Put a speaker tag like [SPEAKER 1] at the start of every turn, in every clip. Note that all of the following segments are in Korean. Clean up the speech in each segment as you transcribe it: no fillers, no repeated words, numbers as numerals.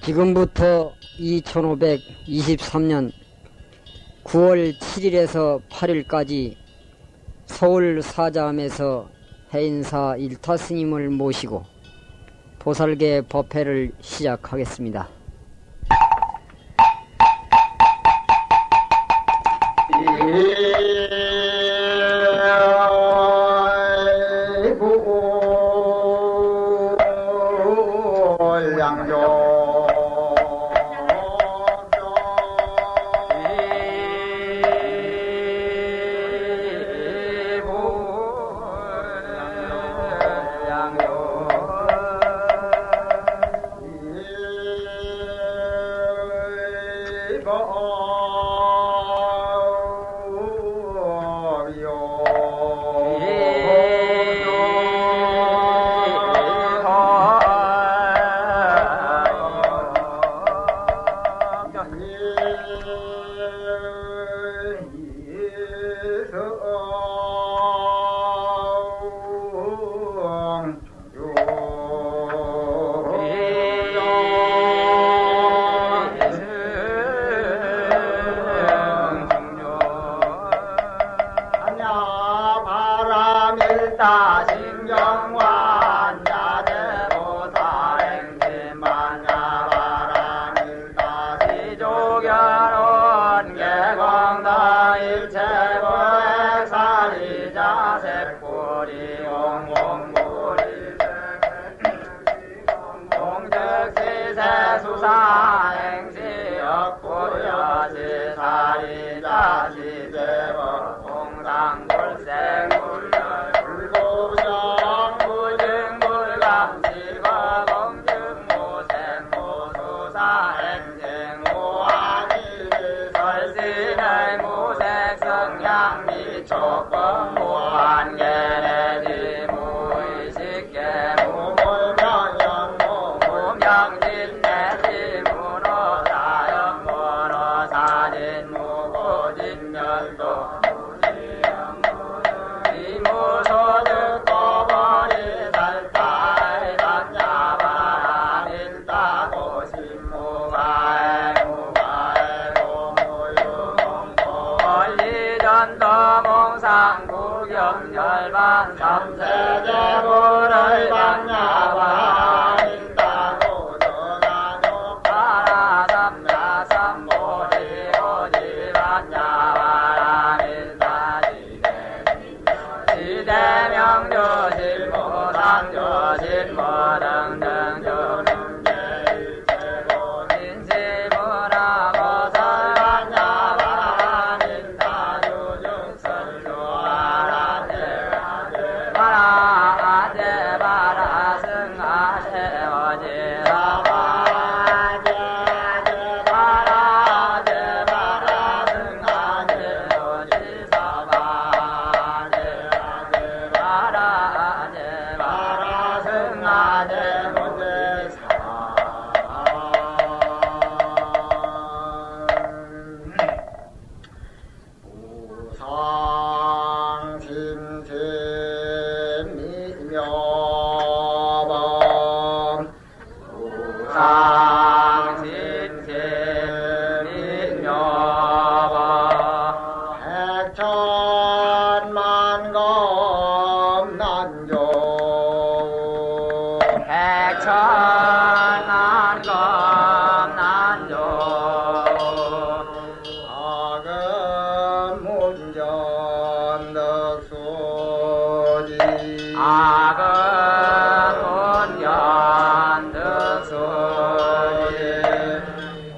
[SPEAKER 1] 지금부터 2523년 9월 7일에서 8일까지 서울 사자함에서 해인사 일타 스님을 모시고 보살계 법회를 시작하겠습니다.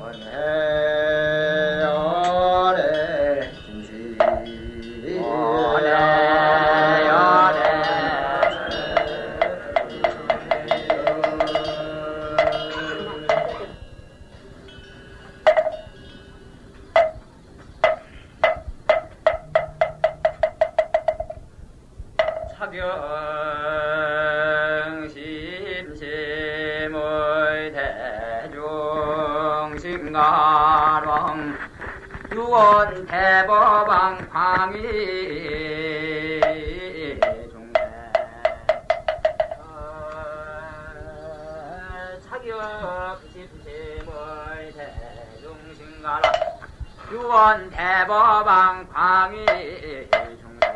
[SPEAKER 2] 원해요 사병심심의 대중신가랑 유원 대법왕 광희 중대 사격심심의 대중신가랑 유원 대법왕 광희 중대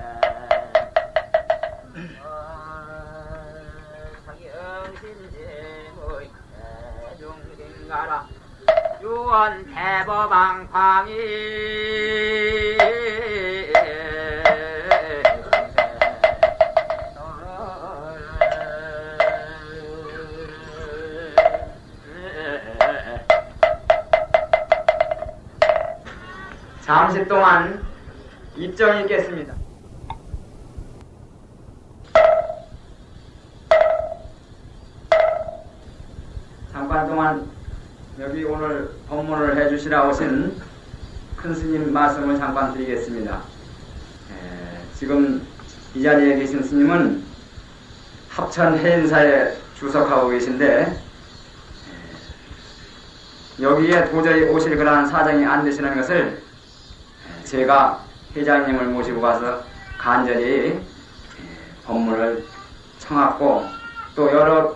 [SPEAKER 2] 사경심심의 대중신가라 유원 대법왕 광희 잠시 동안 입정이 있겠습니다. 잠깐 동안 여기 오늘 법문을 해주시라 오신 큰 스님 말씀을 잠깐 드리겠습니다. 지금 이 자리에 계신 스님은 합천 해인사에 주석하고 계신데 여기에 도저히 오실 그러한 사정이 안 되시는 것을 제가 회장님을 모시고 가서 간절히 법문을 청하고 또 여러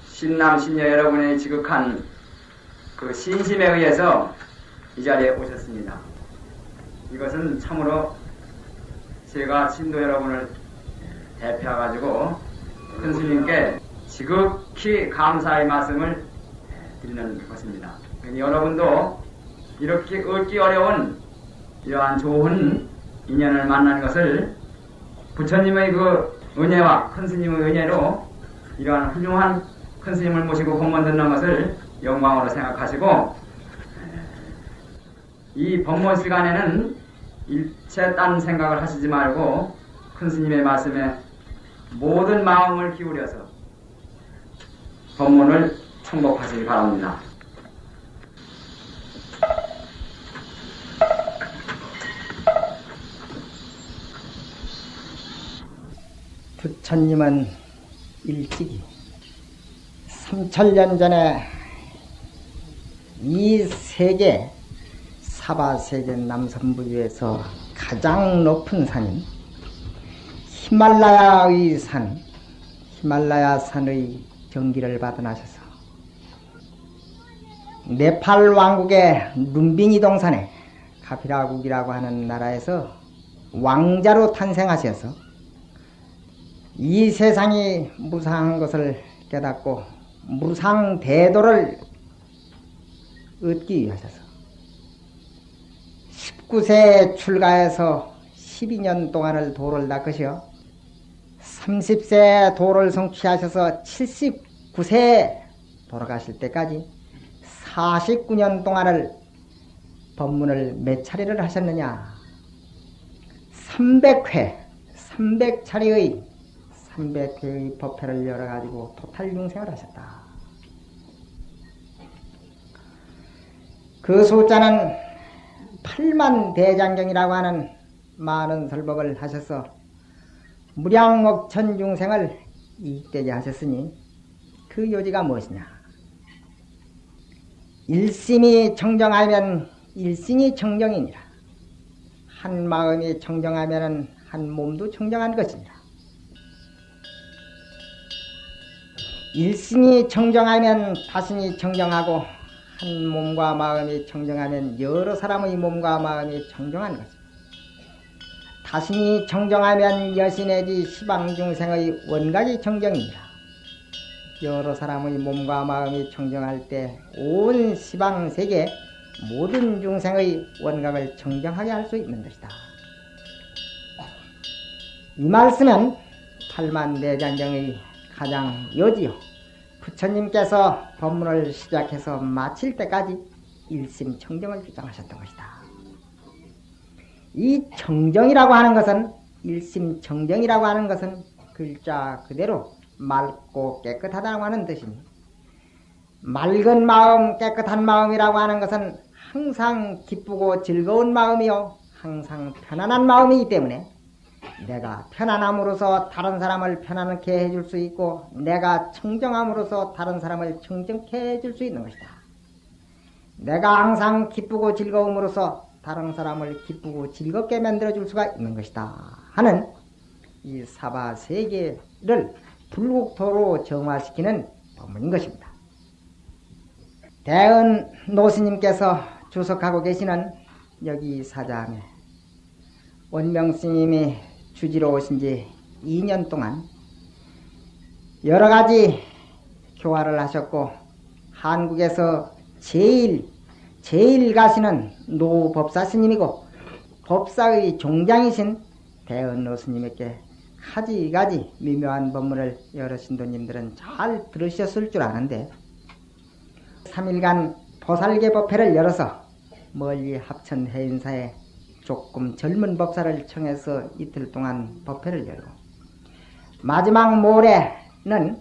[SPEAKER 2] 신남 신녀 여러분의 지극한 그 신심에 의해서 이 자리에 오셨습니다. 이것은 참으로 제가 신도 여러분을 대표해가지고 큰 스님께 지극히 감사의 말씀을 드리는 것입니다. 여러분도 이렇게 얻기 어려운 이러한 좋은 인연을 만난 것을 부처님의 그 은혜와 큰 스님의 은혜로 이러한 훌륭한 큰 스님을 모시고 법문 듣는 것을 영광으로 생각하시고 이 법문 시간에는 일체 딴 생각을 하시지 말고 큰 스님의 말씀에 모든 마음을 기울여서 법문을 청복하시기 바랍니다.
[SPEAKER 3] 부처님은 일찍이 3000년 전에 이 세계 사바세계 남선부주에서 가장 높은 산인 히말라야의 산, 히말라야 산의 정기를 받아나셔서 네팔 왕국의 룸비니 동산에 카피라국이라고 하는 나라에서 왕자로 탄생하셔서 이 세상이 무상한 것을 깨닫고 무상대도를 얻기 위하셔서 19세에 출가해서 12년 동안을 도를 닦으시어 30세에 도를 성취하셔서 79세에 돌아가실 때까지 49년 동안을 법문을 몇 차례를 하셨느냐? 300차례의 법회를 열어가지고 토탈 융생을 하셨다. 그 숫자는 8만 대장경이라고 하는 많은 설법을 하셔서 무량억천 중생을 이익되게 하셨으니 그 요지가 무엇이냐? 일심이 청정하면 일신이 청정이니라. 한 마음이 청정하면 한 몸도 청정한 것이니라. 일신이 청정하면 타신이 청정하고 한 몸과 마음이 청정하면 여러 사람의 몸과 마음이 청정한 것입니다. 타신이 청정하면 여신의지 시방중생의 원각이 청정이니라. 여러 사람의 몸과 마음이 청정할 때 온 시방세계 모든 중생의 원각을 청정하게 할 수 있는 것이다. 이 말씀은 팔만대장경의 가장 요지요. 부처님께서 법문을 시작해서 마칠 때까지 일심청정을 주장하셨던 것이다. 이 청정이라고 하는 것은, 일심청정이라고 하는 것은 글자 그대로 맑고 깨끗하다고 하는 뜻이니, 맑은 마음, 깨끗한 마음이라고 하는 것은 항상 기쁘고 즐거운 마음이요, 항상 편안한 마음이기 때문에 내가 편안함으로써 다른 사람을 편안하게 해줄 수 있고 내가 청정함으로써 다른 사람을 청정케 해줄 수 있는 것이다. 내가 항상 기쁘고 즐거움으로써 다른 사람을 기쁘고 즐겁게 만들어줄 수가 있는 것이다 하는 이 사바세계를 불국토로 정화시키는 법문인 것입니다. 대은 노스님께서 주석하고 계시는 여기 사자함에 원명스님이 주지로 오신 지 2년 동안 여러 가지 교화를 하셨고 한국에서 제일 가시는 노법사 스님이고 법사의 종장이신 대은노 스님에게 가지가지 미묘한 법문을 여러 신도님들은 잘 들으셨을 줄 아는데 3일간 보살계 법회를 열어서 멀리 합천 해인사에 조금 젊은 법사를 청해서 이틀 동안 법회를 열고 마지막 모레는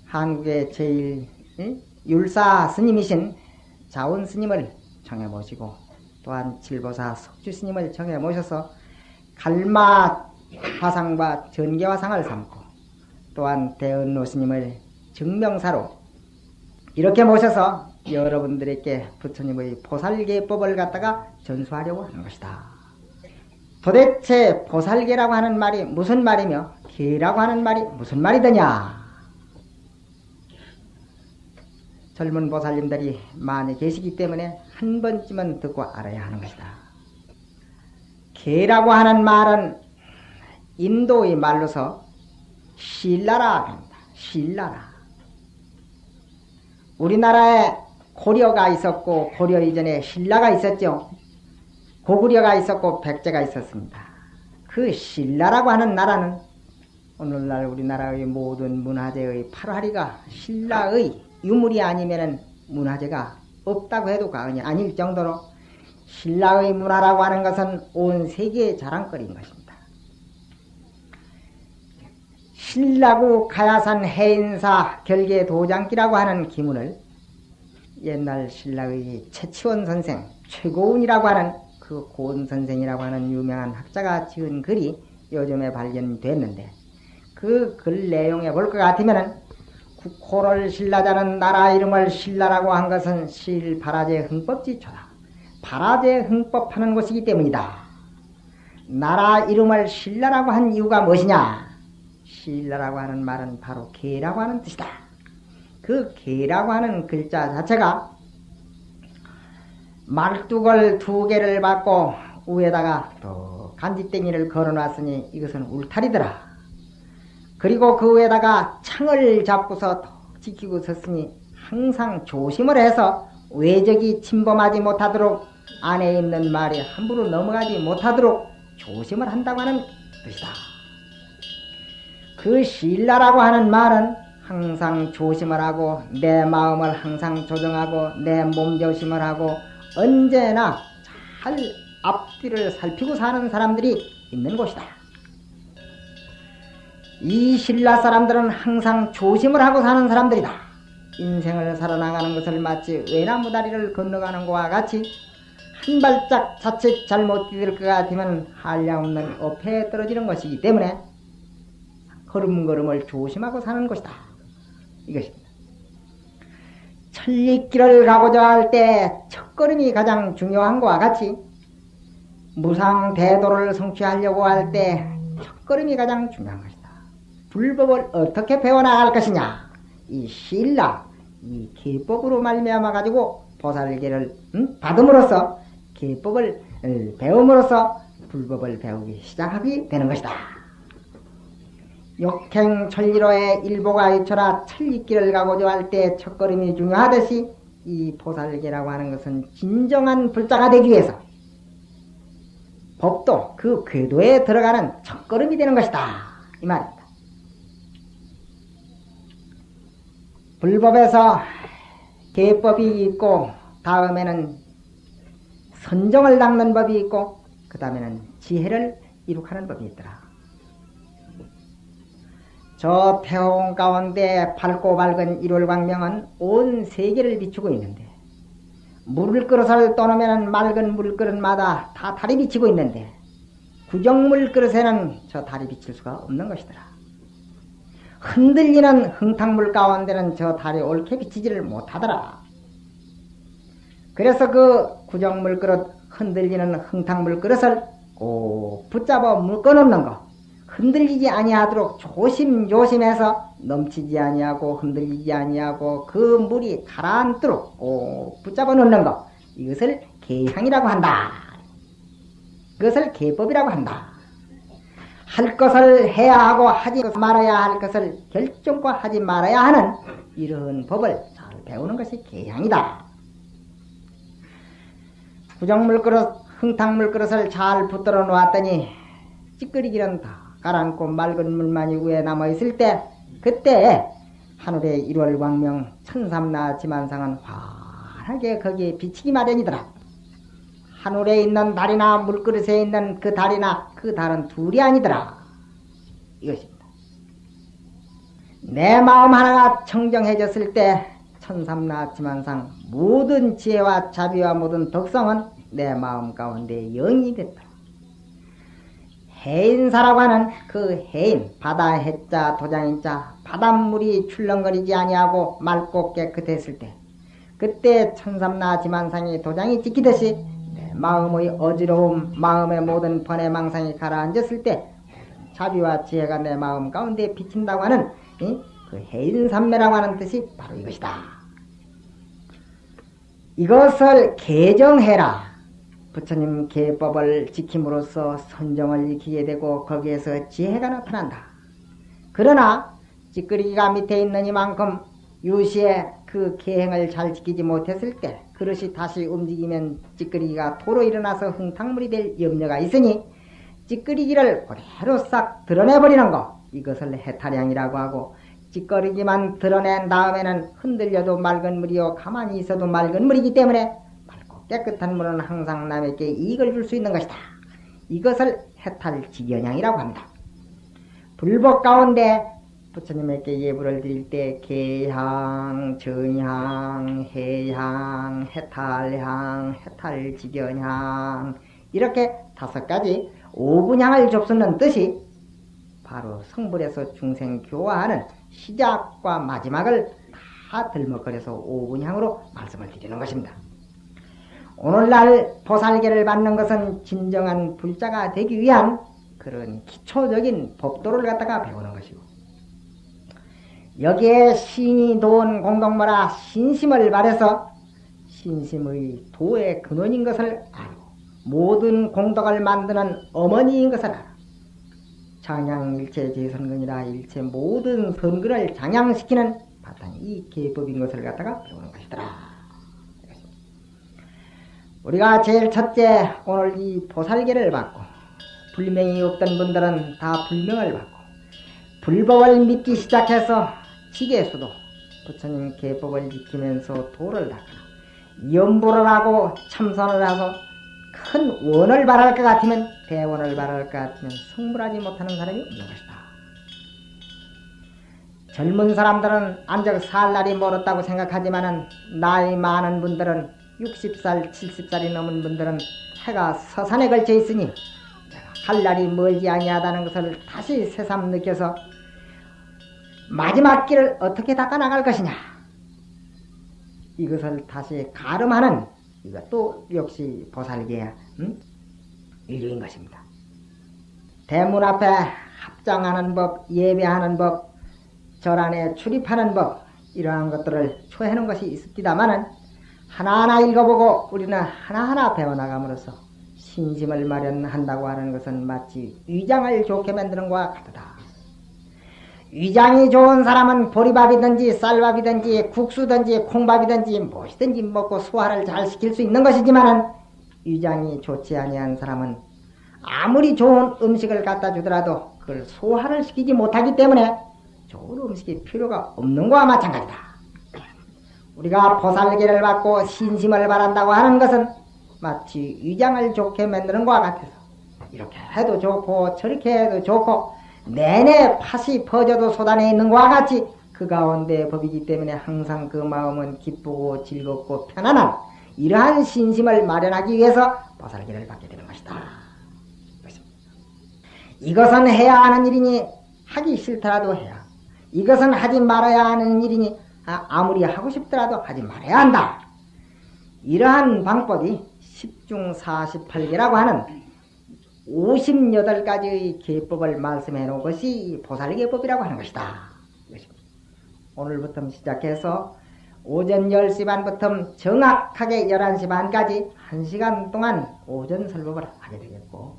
[SPEAKER 3] 한국의 제일 율사 스님이신 자원 스님을 청해 모시고 또한 칠보사 석주 스님을 청해 모셔서 갈마 화상과 전개 화상을 삼고 또한 대은노 스님을 증명사로 이렇게 모셔서 여러분들에게 부처님의 보살계법을 갖다가 전수하려고 하는 것이다. 도대체 보살계라고 하는 말이 무슨 말이며 계라고 하는 말이 무슨 말이더냐? 젊은 보살님들이 많이 계시기 때문에 한 번쯤은 듣고 알아야 하는 것이다. 계라고 하는 말은 인도의 말로서 신라라 합니다. 신라라. 우리나라에 고려가 있었고 고려 이전에 신라가 있었죠. 고구려가 있었고 백제가 있었습니다. 그 신라라고 하는 나라는 오늘날 우리나라의 모든 문화재의 8화리가 신라의 유물이 아니면은 문화재가 없다고 해도 과언이 아닐 정도로 신라의 문화라고 하는 것은 온 세계의 자랑거리인 것입니다. 신라구 가야산 해인사 결계 도장기라고 하는 기문을 옛날 신라의 최치원 선생, 최고운이라고 하는 그 고은 선생이라고 하는 유명한 학자가 지은 글이 요즘에 발견됐는데 그 글 내용에 볼 것 같으면은 국호를 신라자는 나라 이름을 신라라고 한 것은 실바라제 흥법지초다. 바라제 흥법하는 곳이기 때문이다. 나라 이름을 신라라고 한 이유가 무엇이냐? 신라라고 하는 말은 바로 계라고 하는 뜻이다. 그 계라고 하는 글자 자체가 말뚝을 2개를 받고 위에다가 또 간지땡이를 걸어놨으니 이것은 울타리더라. 그리고 그 위에다가 창을 잡고서 턱 지키고 섰으니 항상 조심을 해서 외적이 침범하지 못하도록 안에 있는 말이 함부로 넘어가지 못하도록 조심을 한다고 하는 뜻이다. 그 신라라고 하는 말은 항상 조심을 하고 내 마음을 항상 조정하고 내 몸 조심을 하고 언제나 잘 앞뒤를 살피고 사는 사람들이 있는 곳이다. 이 신라 사람들은 항상 조심을 하고 사는 사람들이다. 인생을 살아나가는 것을 마치 외나무 다리를 건너가는 것과 같이 한 발짝 자칫 잘못 디딜 것 같으면 한량없는 어폐에 떨어지는 것이기 때문에 걸음걸음을 조심하고 사는 것이다. 이것입니다. 천리길을 가고자 할 때 첫걸음이 가장 중요한 것과 같이 무상대도를 성취하려고 할 때 첫걸음이 가장 중요한 것이다. 불법을 어떻게 배워나갈 것이냐? 이 신라, 이 계법으로 말미암아 가지고 보살계를 받음으로써 계법을 배움으로써 불법을 배우기 시작하게 되는 것이다. 욕행 천리로의 일보가 이쳐라 천리길을 가고자 할 때 첫걸음이 중요하듯이 이 보살계라고 하는 것은 진정한 불자가 되기 위해서 법도 그 궤도에 들어가는 첫걸음이 되는 것이다. 이 말입니다. 불법에서 계법이 있고 다음에는 선정을 닦는 법이 있고 그 다음에는 지혜를 이룩하는 법이 있더라. 저 태홍 가운데 밝고 밝은 일월광명은 온 세계를 비추고 있는데 물그릇을 떠놓으면 맑은 물그릇마다 다 달이 비치고 있는데 구정물 그릇에는 저 달이 비칠 수가 없는 것이더라. 흔들리는 흥탕물 가운데는 저 달이 옳게 비치지를 못하더라. 그래서 그 구정물 그릇, 흔들리는 흥탕물 그릇을 꼭 붙잡아 묶어놓는 거, 흔들리지 아니하도록 조심조심해서 넘치지 아니하고 흔들리지 아니하고 그 물이 가라앉도록 꼭 붙잡아 놓는 거, 이것을 계향이라고 한다. 그것을 계법이라고 한다. 할 것을 해야 하고 하지 말아야 할 것을 결정과 하지 말아야 하는 이런 법을 잘 배우는 것이 계향이다. 구정물 그릇, 흥탕물 그릇을 잘 붙들어 놓았더니 찌끄리기는 다 가라앉고 맑은 물만이 위에 남아있을 때, 그때 하늘의 1월 광명 천삼나 지만상은 환하게 거기에 비치기 마련이더라. 하늘에 있는 달이나 물그릇에 있는 그 달이나 그 달은 둘이 아니더라. 이것입니다. 내 마음 하나가 청정해졌을 때 천삼나 지만상 모든 지혜와 자비와 모든 덕성은 내 마음 가운데 영이 됐더라. 해인사라고 하는 그 해인, 바다 해자 도장인자, 바닷물이 출렁거리지 아니하고 맑고 깨끗했을 때, 그때 천삼나 지만상이 도장이 지키듯이 내 마음의 어지러움, 마음의 모든 번외망상이 가라앉았을 때 자비와 지혜가 내 마음 가운데 비친다고 하는 그 해인삼매라고 하는 뜻이 바로 이것이다. 이것을 개정해라. 부처님 계법을 지킴으로써 선정을 익히게 되고 거기에서 지혜가 나타난다. 그러나 찌끄리기가 밑에 있는 이만큼 유시에 그 계행을 잘 지키지 못했을 때 그릇이 다시 움직이면 찌끄리기가 도로 일어나서 흥탕물이 될 염려가 있으니 찌끄리기를 그대로 싹 드러내버리는 것, 이것을 해탈량이라고 하고, 찌끄리기만 드러낸 다음에는 흔들려도 맑은 물이요 가만히 있어도 맑은 물이기 때문에 깨끗한 물은 항상 남에게 이익을 줄 수 있는 것이다. 이것을 해탈지견향이라고 합니다. 불법 가운데 부처님에게 예불을 드릴 때 계향, 정향, 해향, 해탈향, 해탈지견향 이렇게 5가지 5분향을 좁수는 뜻이 바로 성불에서 중생교화하는 시작과 마지막을 다 들먹거려서 5분향으로 말씀을 드리는 것입니다. 오늘날 보살계를 받는 것은 진정한 불자가 되기 위한 그런 기초적인 법도를 갖다가 배우는 것이고, 여기에 신이 도운 공동모라 신심을 말해서 신심의 도의 근원인 것을 알고 모든 공덕을 만드는 어머니인 것을 알아. 장양일체 제선근이라 일체 모든 선근을 장양시키는 바탕이 이 계법인 것을 갖다가 배우는 것이더라. 우리가 제일 첫째 오늘 이 보살계를 받고 불명이 없던 분들은 다 불명을 받고 불법을 믿기 시작해서 지계수도 부처님 계법을 지키면서 도를 닦아 염불을 하고 참선을 하고 큰 원을 바랄 것 같으면 대원을 바랄 것 같으면 성불하지 못하는 사람이 없는 것이다. 젊은 사람들은 안적 살 날이 멀었다고 생각하지만은 나이 많은 분들은 60살, 70살이 넘은 분들은 해가 서산에 걸쳐 있으니 갈 날이 멀지 아니하다는 것을 다시 새삼 느껴서 마지막 길을 어떻게 닦아 나갈 것이냐, 이것을 다시 가름하는 이것도 역시 보살계의 일류인 것입니다. 대문 앞에 합장하는 법, 예배하는 법, 절 안에 출입하는 법, 이러한 것들을 초해놓은 것이 있습니다마는 하나하나 읽어보고 우리는 하나하나 배워나감으로써 신심을 마련한다고 하는 것은 마치 위장을 좋게 만드는 것과 같다. 위장이 좋은 사람은 보리밥이든지 쌀밥이든지 국수든지 콩밥이든지 무엇이든지 먹고 소화를 잘 시킬 수 있는 것이지만은 위장이 좋지 아니한 사람은 아무리 좋은 음식을 갖다 주더라도 그걸 소화를 시키지 못하기 때문에 좋은 음식이 필요가 없는 것과 마찬가지다. 우리가 보살계를 받고 신심을 바란다고 하는 것은 마치 위장을 좋게 만드는 것과 같아서 이렇게 해도 좋고 저렇게 해도 좋고 내내 팥이 퍼져도 쏟아내 있는 것과 같이 그 가운데 법이기 때문에 항상 그 마음은 기쁘고 즐겁고 편안한 이러한 신심을 마련하기 위해서 보살계를 받게 되는 것이다. 이것은 해야 하는 일이니 하기 싫더라도 해야, 이것은 하지 말아야 하는 일이니 아무리 하고 싶더라도 하지 말아야 한다. 이러한 방법이 10중 48계라고 하는 58가지의 계법을 말씀해 놓은 것이 보살계법이라고 하는 것이다. 오늘부터 시작해서 오전 10시 반부터 정확하게 11시 반까지 1시간 동안 오전 설법을 하게 되겠고,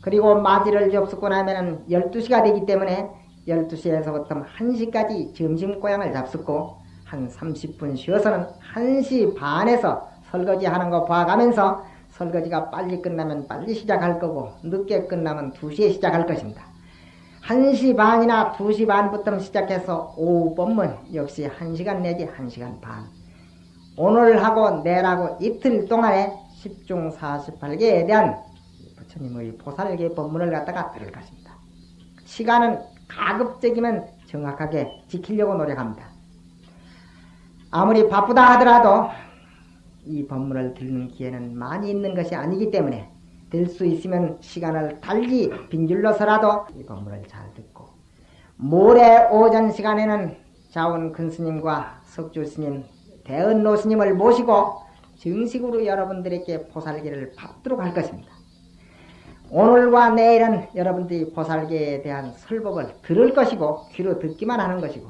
[SPEAKER 3] 그리고 맞이를 접수고 나면은 12시가 되기 때문에 12시에서부터 1시까지 점심고향을 잡수고 한 30분 쉬어서는 1시 반에서 설거지 하는 거 봐가면서 설거지가 빨리 끝나면 빨리 시작할 거고 늦게 끝나면 2시에 시작할 것입니다. 1시 반이나 2시 반부터 시작해서 오후 법문 역시 1시간 내지 1시간 반. 오늘하고 내일하고 이틀 동안에 10중 48계에 대한 부처님의 보살계 법문을 갖다가 들을 것입니다. 시간은 가급적이면 정확하게 지키려고 노력합니다. 아무리 바쁘다 하더라도 이 법문을 듣는 기회는 많이 있는 것이 아니기 때문에 될 수 있으면 시간을 달리 빈줄로서라도 이 법문을 잘 듣고, 모레 오전 시간에는 자원 큰스님과 석주스님, 대은노스님을 모시고 정식으로 여러분들에게 보살계를 받도록 할 것입니다. 오늘과 내일은 여러분들이 보살계에 대한 설법을 들을 것이고 귀로 듣기만 하는 것이고,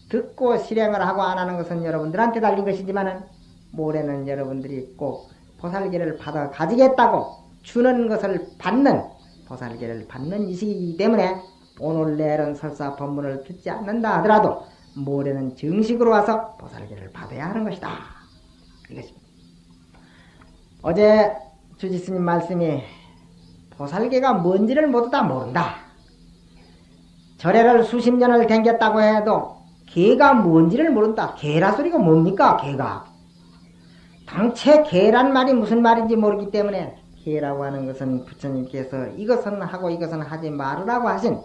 [SPEAKER 3] 듣고 실행을 하고 안 하는 것은 여러분들한테 달린 것이지만은 모레는 여러분들이 꼭 보살계를 받아 가지겠다고 주는 것을 받는, 보살계를 받는 이시기 때문에 오늘 내일은 설사 법문을 듣지 않는다 하더라도 모레는 정식으로 와서 보살계를 받아야 하는 것이다. 이것입니다. 어제 주지스님 말씀이 보살계가 뭔지를 모두 다 모른다. 절에를 수십 년을 댕겼다고 해도 개가 뭔지를 모른다. 개라 소리가 뭡니까? 개가. 당최 개란 말이 무슨 말인지 모르기 때문에 개라고 하는 것은 부처님께서 이것은 하고 이것은 하지 말으라고 하신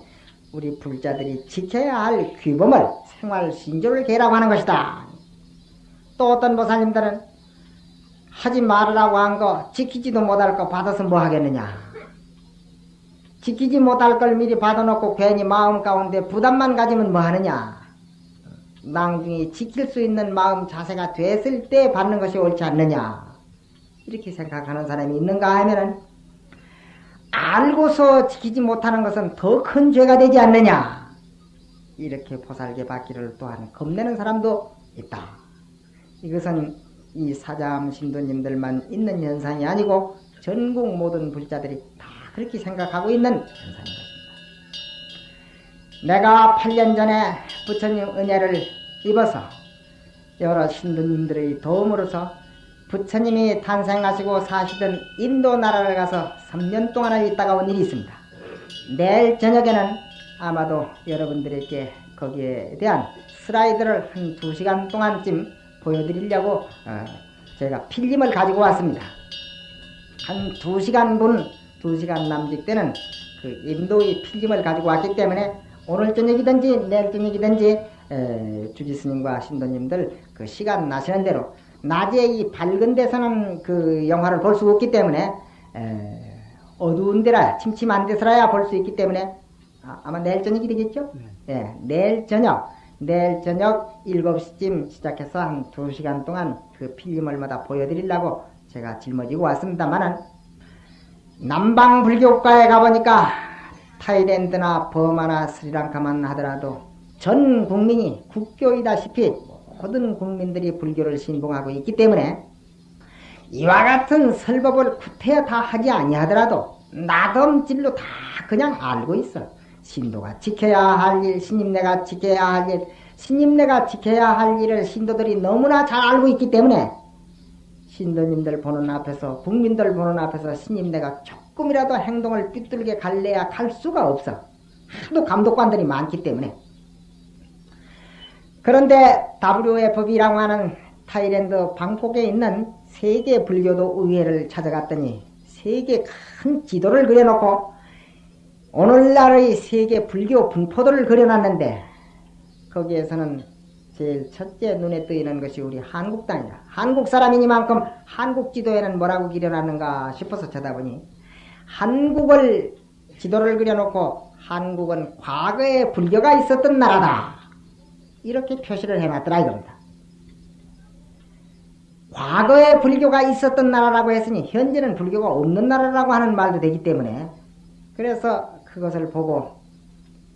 [SPEAKER 3] 우리 불자들이 지켜야 할 규범을, 생활 신조를 개라고 하는 것이다. 또 어떤 보살님들은 하지 말으라고 한 거 지키지도 못할 거 받아서 뭐 하겠느냐. 지키지 못할 걸 미리 받아놓고 괜히 마음 가운데 부담만 가지면 뭐 하느냐. 낭중이 지킬 수 있는 마음 자세가 됐을 때 받는 것이 옳지 않느냐. 이렇게 생각하는 사람이 있는가 하면은 알고서 지키지 못하는 것은 더 큰 죄가 되지 않느냐. 이렇게 보살계 받기를 또한 겁내는 사람도 있다. 이것은 이 사자암 신도님들만 있는 현상이 아니고 전국 모든 불자들이 다 그렇게 생각하고 있는 현상인 것입니다. 내가 8년 전에 부처님 은혜를 입어서 여러 신도님들의 도움으로서 부처님이 탄생하시고 사시던 인도 나라를 가서 3년 동안을 있다가 온 일이 있습니다. 내일 저녁에는 아마도 여러분들에게 거기에 대한 슬라이드를 한 2시간 동안쯤 보여드리려고 제가 필름을 가지고 왔습니다. 한 2시간 분, 2시간 남짓 때는 그 인도의 필름을 가지고 왔기 때문에 오늘 저녁이든지 내일 저녁이든지 주지스님과 신도님들 그 시간 나시는 대로, 낮에 이 밝은 데서는 그 영화를 볼 수 없기 때문에 어두운 데라 침침한 데서라야 볼 수 있기 때문에 아마 내일 저녁이 되겠죠? 네. 내일 저녁 7시쯤 시작해서 한 2시간 동안 그 필름을 마다 보여드리려고 제가 짊어지고 왔습니다만은, 남방 불교국가에 가보니까 타일랜드나 버마나 스리랑카만 하더라도 전 국민이 국교이다시피 모든 국민들이 불교를 신봉하고 있기 때문에 이와 같은 설법을 구태여 다 하지 아니하더라도 나덤질로 다 그냥 알고 있어. 신도가 지켜야 할 일, 신임내가 지켜야 할 일, 신임내가 지켜야 할 일을 신도들이 너무나 잘 알고 있기 때문에 신도님들 보는 앞에서, 국민들 보는 앞에서 신임내가 조금이라도 행동을 삐뚤게 갈래야 갈 수가 없어. 하도 감독관들이 많기 때문에. 그런데 WFB라고 하는 타일랜드 방콕에 있는 세계 불교도 의회를 찾아갔더니 세계 큰 지도를 그려놓고 오늘날의 세계 불교 분포도를 그려놨는데, 거기에서는 제일 첫째 눈에 띄는 것이 우리 한국 땅이다. 한국 사람이니만큼 한국 지도에는 뭐라고 그려놨는가 싶어서 쳐다보니 한국을 지도를 그려놓고 한국은 과거에 불교가 있었던 나라다. 이렇게 표시를 해놨더라 이겁니다. 과거에 불교가 있었던 나라라고 했으니 현재는 불교가 없는 나라라고 하는 말도 되기 때문에 그래서 그것을 보고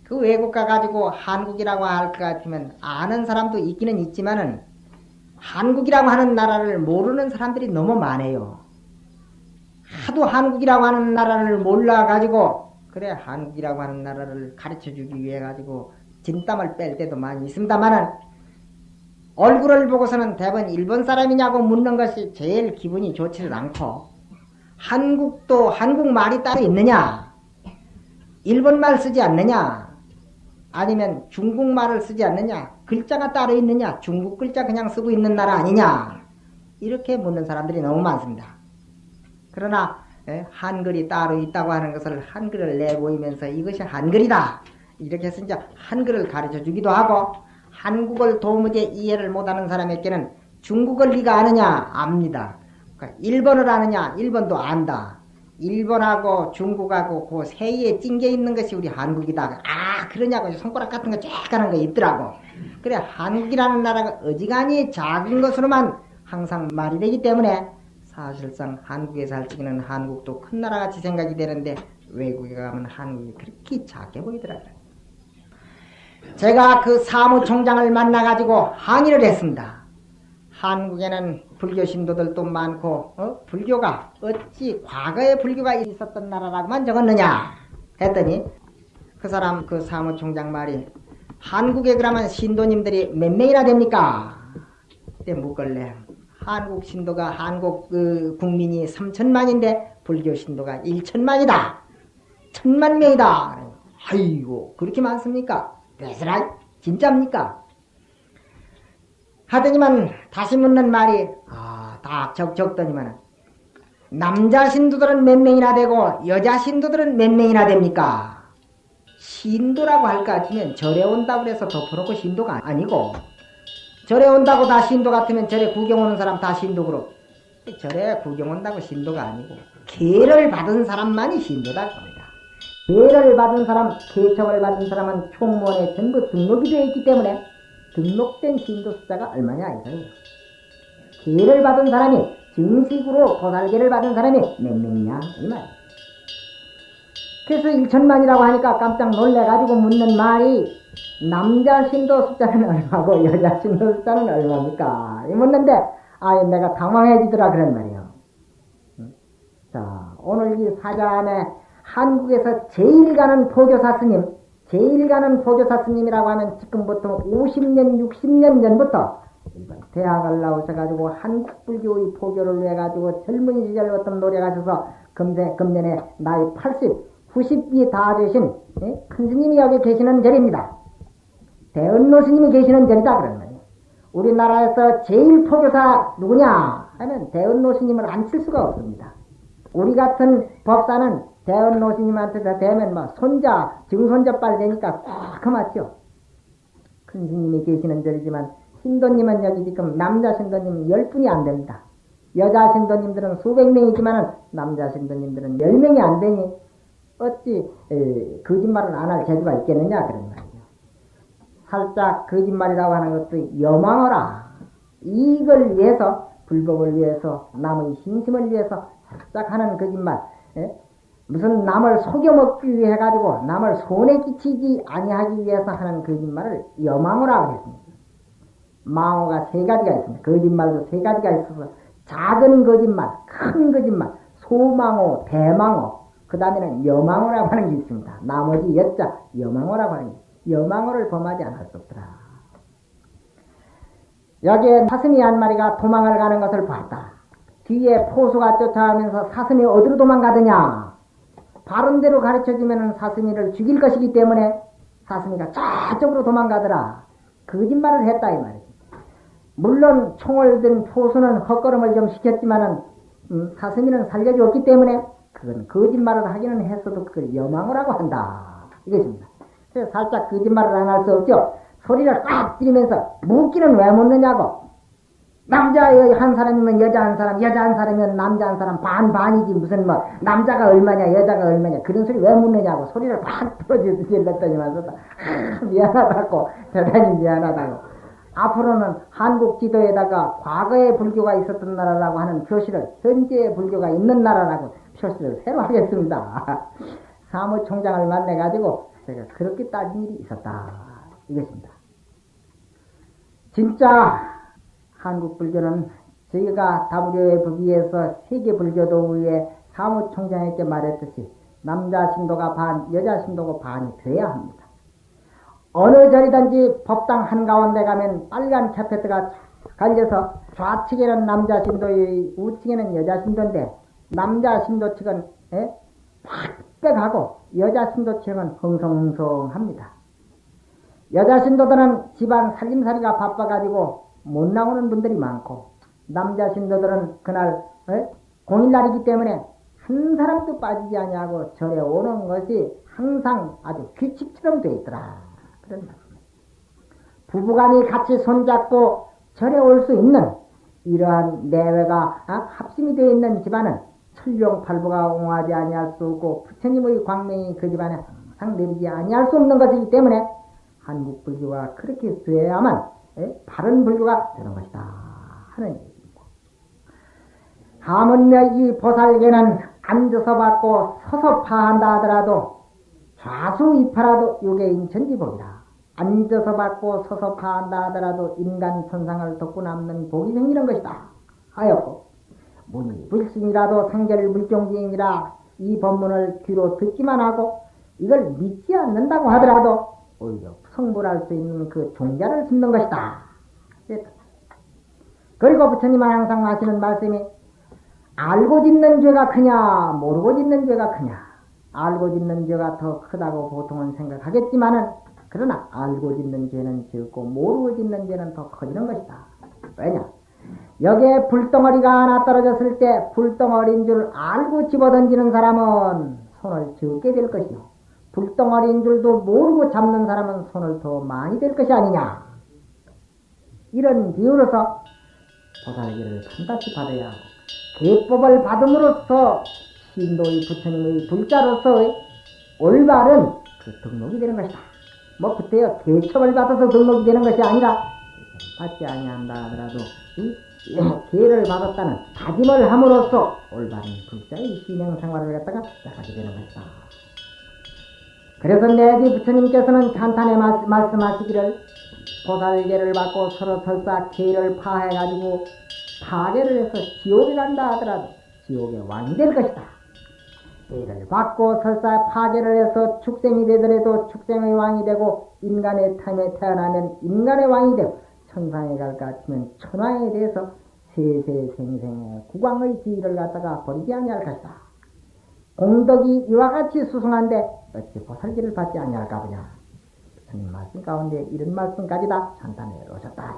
[SPEAKER 3] 그 외국가 가지고 한국이라고 할 것 같으면 아는 사람도 있기는 있지만은 한국이라고 하는 나라를 모르는 사람들이 너무 많아요. 하도 한국이라고 하는 나라를 몰라가지고 그래 한국이라고 하는 나라를 가르쳐주기 위해 가지고 진땀을 뺄 때도 많이 있습니다만은 얼굴을 보고서는 대부분 일본 사람이냐고 묻는 것이 제일 기분이 좋지를 않고 한국도 한국말이 따로 있느냐 일본말 쓰지 않느냐 아니면 중국말을 쓰지 않느냐 글자가 따로 있느냐 중국 글자 그냥 쓰고 있는 나라 아니냐 이렇게 묻는 사람들이 너무 많습니다. 그러나 한글이 따로 있다고 하는 것을 한글을 내보이면서 이것이 한글이다 이렇게 해서 이제 한글을 가르쳐 주기도 하고 한국을 도무지 이해를 못하는 사람에게는 중국을 네가 아느냐 압니다. 그러니까 일본을 아느냐 일본도 안다. 일본하고 중국하고 그 사이에 찡겨 있는 것이 우리 한국이다. 아 그러냐고 손가락 같은 거 쫙 가는 거 있더라고. 그래 한국이라는 나라가 어지간히 작은 것으로만 항상 말이 되기 때문에 사실상 한국에 살 적에는 한국도 큰 나라같이 생각이 되는데 외국에 가면 한국이 그렇게 작게 보이더라고요. 제가 그 사무총장을 만나가지고 항의를 했습니다. 한국에는 불교 신도들도 많고 불교가 어찌 과거에 불교가 있었던 나라라고만 적었느냐 했더니 그 사람 그 사무총장 말이 한국에 그러면 신도님들이 몇 명이나 됩니까? 그때 묻걸래. 한국 신도가 한국 그 국민이 3천만인데 불교 신도가 1천만이다. 1천만 명이다. 아이고 그렇게 많습니까? 베스라 진짜입니까? 하더니만 다시 묻는 말이 딱 적더니만 남자 신도들은 몇 명이나 되고 여자 신도들은 몇 명이나 됩니까? 신도라고 할 것 같으면 절에 온다고 해서 덮어놓고 신도가 아니고 절에 온다고 다 신도 같으면 절에 구경 오는 사람 다 신도 그렇고 절에 구경 온다고 신도가 아니고 계를 받은 사람만이 신도다 겁니다. 계를 받은 사람, 계청을 받은 사람은 총무원에 전부 등록이 되어 있기 때문에 등록된 신도 숫자가 얼마냐 이거예요. 계를 받은 사람이 정식으로 보살계를 받은 사람이 몇 명이냐 이 말이에요. 그래서 1천만이라고 하니까 깜짝 놀래가지고 묻는 말이 남자 신도 숫자는 얼마고 여자 신도 숫자는 얼마입니까? 이 묻는데 내가 당황해지더라 그런 말이에요. 자 오늘 이 사자함에 한국에서 제일 가는 포교사 스님이라고 하면 지금부터 50년 60년 전부터 대학을 나오셔가지고 한국불교의 포교를 위해가지고 젊은 시절부터 노력하셔서 금년에 나이 80, 90이 다 되신 큰 스님이 여기 계시는 절입니다. 대은노 스님이 계시는 절이다 그런 말이에요. 우리나라에서 제일 포교사 누구냐 하면 대은노 스님을 안 칠 수가 없습니다. 우리 같은 법사는 대은노 스님한테 대면 손자 증손자빨 되니까 꽉 맞죠. 큰 스님이 계시는 절이지만 신도님은 여기 지금 남자 신도님 10분이 안 됩니다. 여자 신도님들은 수백 명이지만 남자 신도님들은 10명이 안 되니 어찌 거짓말을 안 할 재주가 있겠느냐 그런 말이에요. 살짝 거짓말이라고 하는 것도 여망어라. 이익을 위해서 불법을 위해서 남의 신심을 위해서 살짝 하는 거짓말 무슨 남을 속여먹기 위해 가지고 남을 손에 끼치지 아니하기 위해서 하는 거짓말을 여망어라고 했습니다. 망어가 세 가지가 있습니다. 거짓말도 세 가지가 있어서 작은 거짓말, 큰 거짓말, 소망어, 대망어, 그 다음에는 여망어라고 하는 게 있습니다. 나머지 여자 여망어라고 하는 게 여망어를 범하지 않을 수 없더라. 여기에 사슴이 한 마리가 도망을 가는 것을 봤다. 뒤에 포수가 쫓아가면서 사슴이 어디로 도망가더냐? 바른 대로 가르쳐주면 사슴이를 죽일 것이기 때문에 사슴이가 저쪽으로 도망가더라. 거짓말을 했다 이 말이지. 물론 총을 든 포수는 헛걸음을 좀 시켰지만은 사슴이는 살려주었기 때문에 그건 거짓말을 하기는 했어도 그걸 여망어라고 한다 이것입니다. 그래서 살짝 거짓말을 안 할 수 없죠. 소리를 꽉 지르면서 묻기는 왜 묻느냐고. 남자 한 사람이면 여자 한 사람, 여자 한 사람이면 남자 한 사람, 반반이지. 무슨 뭐 남자가 얼마냐 여자가 얼마냐 그런 소리 왜 묻느냐고 소리를 팍 질렀더니만 미안하다고, 대단히 미안하다고. 앞으로는 한국 지도에다가 과거에 불교가 있었던 나라라고 하는 표시를, 현재의 불교가 있는 나라라고 표시를 새로 하겠습니다. 사무총장을 만나가지고 제가 그렇게 따진 일이 있었다 이것입니다. 진짜 한국 불교는 저희가 WFB에서 세계 불교도의회 사무총장에게 말했듯이 남자 신도가 반, 여자 신도가 반이 돼야 합니다. 어느 절이든지 법당 한가운데 가면 빨간 카페트가 갈려서 좌측에는 남자 신도의 우측에는 여자 신도인데 남자 신도 측은 팍백하고 여자 신도 측은 흥성흥성합니다. 여자 신도들은 집안 살림살이가 바빠가지고 못 나오는 분들이 많고 남자 신도들은 그날 공일날이기 때문에 한 사람도 빠지지 아니하고 절에 오는 것이 항상 아주 규칙처럼 되어 있더라. 그런 부부간이 같이 손잡고 절에 올 수 있는 이러한 내외가 합심이 되어 있는 집안은 천룡팔부가 옹호하지 아니할 수 없고 부처님의 광명이 그 집안에 항상 내리지 아니할 수 없는 것이기 때문에 한국 불교가 그렇게 되어야만 바른 불교가 되는 것이다 하는 얘기입니다. 하물며 이 보살계는 앉아서 받고 서서 파한다 하더라도 좌수이파라도 요게 인천지복이다. 앉아서 받고 서서 파한다 하더라도 인간 천상을 덮고 남는 복이 생기는 것이다 하였고, 문이 불신이라도 상결 물경지이니라 이 법문을 귀로 듣기만 하고 이걸 믿지 않는다고 하더라도 오히려 성불할 수 있는 그 종자를 심는 것이다. 그리고 부처님은 항상 하시는 말씀이 알고 짓는 죄가 크냐 모르고 짓는 죄가 크냐. 알고 짓는 죄가 더 크다고 보통은 생각하겠지만은 그러나 알고 짓는 죄는 적고 모르고 짓는 죄는 더 커지는 것이다. 왜냐? 여기에 불덩어리가 하나 떨어졌을 때 불덩어리인 줄 알고 집어던지는 사람은 손을 적게 될 것이요, 불덩어리인 줄도 모르고 잡는 사람은 손을 더 많이 될 것이 아니냐. 이런 비유로서 보살기를 반드시 받아야 하고 계법을 받음으로써 신도의 부처님의 불자로서의 올바른 그 등록이 되는 것이다. 뭐 그때요 계첩을 받아서 등록이 되는 것이 아니라 받지 아니한다 하더라도 이 기회를 받았다는 다짐을 함으로써 올바른 불자의 신앙 생활을 갖다가 나가게 되는 것이다. 그래서 내지 부처님께서는 찬탄에 말씀하시기를 보살계를 받고 서로 설사 계를 파해가지고 파괴를 해서 지옥에 간다 하더라도 지옥의 왕이 될 것이다. 계를 받고 설사 파괴를 해서 축생이 되더라도 축생의 왕이 되고 인간의 탐에 태어나면 인간의 왕이 되고 천상에 갈 것 같으면 천왕에 대해서 세세생생의 국왕의 지위를 갖다가 버리지 아니할 것이다. 공덕이 이와 같이 수승한데 어찌 보살기를 받지 아니할까 보냐. 부처님 말씀 가운데 이런 말씀까지 다 찬탄해 오셨다.